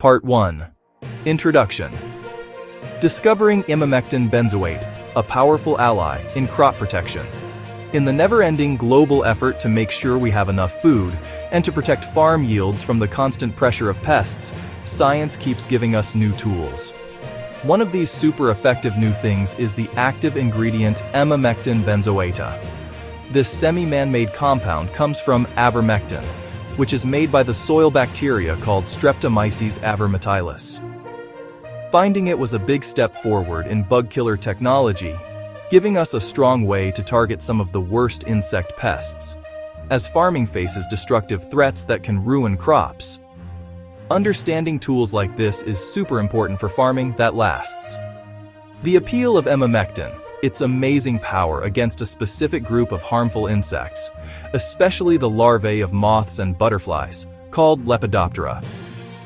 Part 1. Introduction. Discovering Emamectin benzoate, a powerful ally in crop protection. In the never-ending global effort to make sure we have enough food and to protect farm yields from the constant pressure of pests, science keeps giving us new tools. One of these super effective new things is the active ingredient Emamectin benzoate. This semi-man-made compound comes from ivermectin, which is made by the soil bacteria called Streptomyces avermetilis. Finding it was a big step forward in bug killer technology, giving us a strong way to target some of the worst insect pests, as farming faces destructive threats that can ruin crops. Understanding tools like this is super important for farming that lasts. The appeal of Emamectin, its amazing power against a specific group of harmful insects, especially the larvae of moths and butterflies, called Lepidoptera.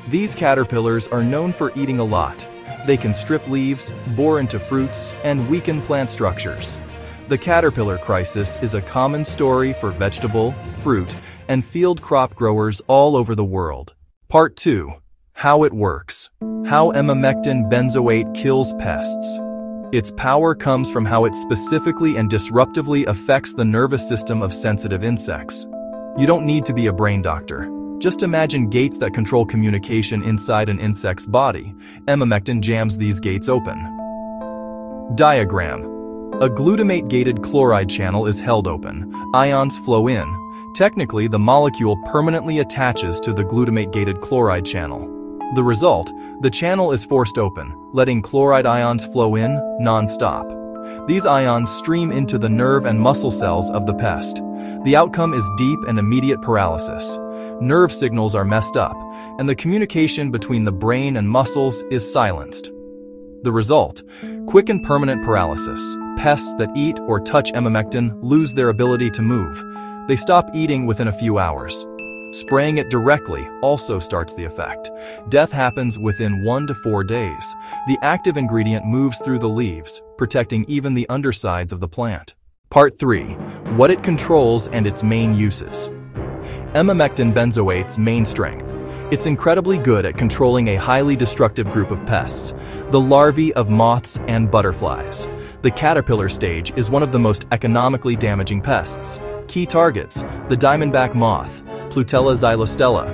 These caterpillars are known for eating a lot. They can strip leaves, bore into fruits, and weaken plant structures. The caterpillar crisis is a common story for vegetable, fruit, and field crop growers all over the world. Part 2. How it works. How Emamectin benzoate kills pests. Its power comes from how it specifically and disruptively affects the nervous system of sensitive insects. You don't need to be a brain doctor. Just imagine gates that control communication inside an insect's body. Emamectin jams these gates open. Diagram. A glutamate-gated chloride channel is held open. Ions flow in. Technically, the molecule permanently attaches to the glutamate-gated chloride channel. The result, the channel is forced open, letting chloride ions flow in non-stop. These ions stream into the nerve and muscle cells of the pest. The outcome is deep and immediate paralysis. Nerve signals are messed up, and the communication between the brain and muscles is silenced. The result, quick and permanent paralysis. Pests that eat or touch Emamectin lose their ability to move. They stop eating within a few hours. Spraying it directly also starts the effect. Death happens within 1 to 4 days. The active ingredient moves through the leaves, protecting even the undersides of the plant. Part 3. What it controls and its main uses. Emamectin benzoate's main strength. It's incredibly good at controlling a highly destructive group of pests, the larvae of moths and butterflies. The caterpillar stage is one of the most economically damaging pests. Key targets: the diamondback moth, Plutella xylostella,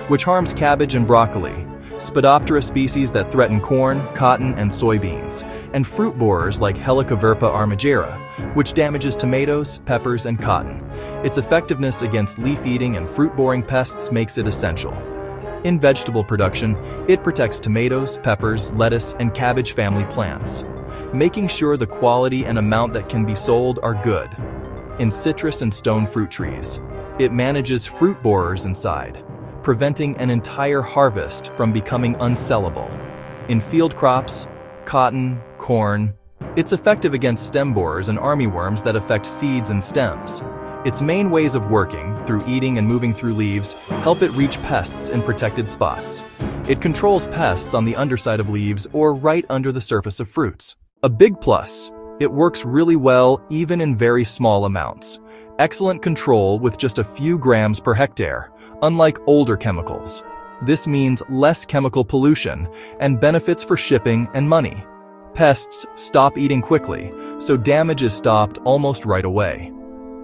which harms cabbage and broccoli, Spodoptera species that threaten corn, cotton, and soybeans, and fruit borers like Helicoverpa armigera, which damages tomatoes, peppers, and cotton. Its effectiveness against leaf-eating and fruit-boring pests makes it essential. In vegetable production, it protects tomatoes, peppers, lettuce, and cabbage family plants, making sure the quality and amount that can be sold are good. In citrus and stone fruit trees, it manages fruit borers inside, preventing an entire harvest from becoming unsellable. In field crops, cotton, corn, it's effective against stem borers and armyworms that affect seeds and stems. Its main ways of working, through eating and moving through leaves, help it reach pests in protected spots. It controls pests on the underside of leaves or right under the surface of fruits. A big plus, it works really well even in very small amounts. Excellent control with just a few grams per hectare, unlike older chemicals. This means less chemical pollution and benefits for shipping and money. Pests stop eating quickly, so damage is stopped almost right away.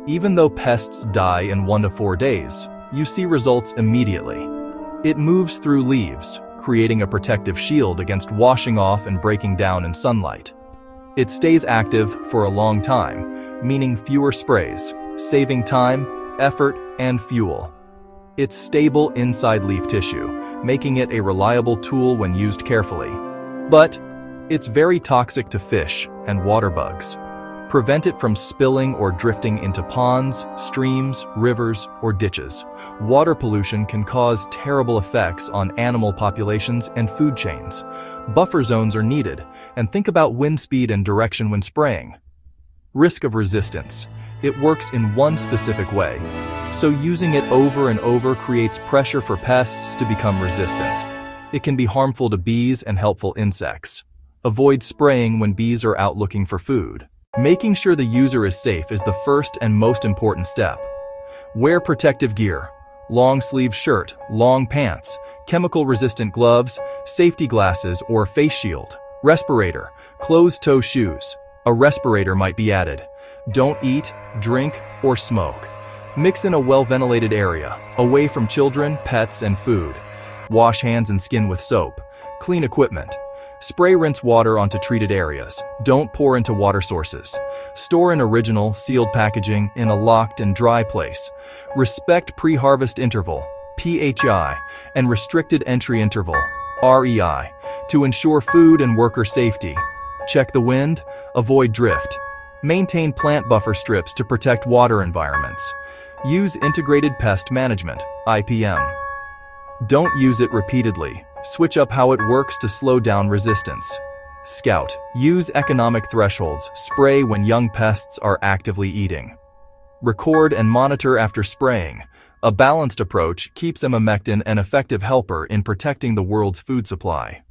Even though pests die in 1 to 4 days, you see results immediately. It moves through leaves, creating a protective shield against washing off and breaking down in sunlight. It stays active for a long time, meaning fewer sprays, saving time, effort, and fuel. It's stable inside leaf tissue, making it a reliable tool when used carefully. But it's very toxic to fish and water bugs. Prevent it from spilling or drifting into ponds, streams, rivers, or ditches. Water pollution can cause terrible effects on animal populations and food chains. Buffer zones are needed, and think about wind speed and direction when spraying. Risk of resistance. It works in one specific way, so using it over and over creates pressure for pests to become resistant. It can be harmful to bees and helpful insects. Avoid spraying when bees are out looking for food. Making sure the user is safe is the first and most important step. Wear protective gear, long sleeve shirt, long pants, chemical-resistant gloves, safety glasses, or face shield. Respirator, closed-toe shoes. A respirator might be added. Don't eat, drink, or smoke. Mix in a well-ventilated area, away from children, pets, and food. Wash hands and skin with soap. Clean equipment. Spray rinse water onto treated areas. Don't pour into water sources. Store in original, sealed packaging in a locked and dry place. Respect pre-harvest interval, PHI, and restricted entry interval, REI, to ensure food and worker safety. Check the wind, avoid drift. Maintain plant buffer strips to protect water environments. Use integrated pest management, IPM. Don't use it repeatedly. Switch up how it works to slow down resistance. Scout. Use economic thresholds. Spray when young pests are actively eating. Record and monitor after spraying. A balanced approach keeps Emamectin an effective helper in protecting the world's food supply.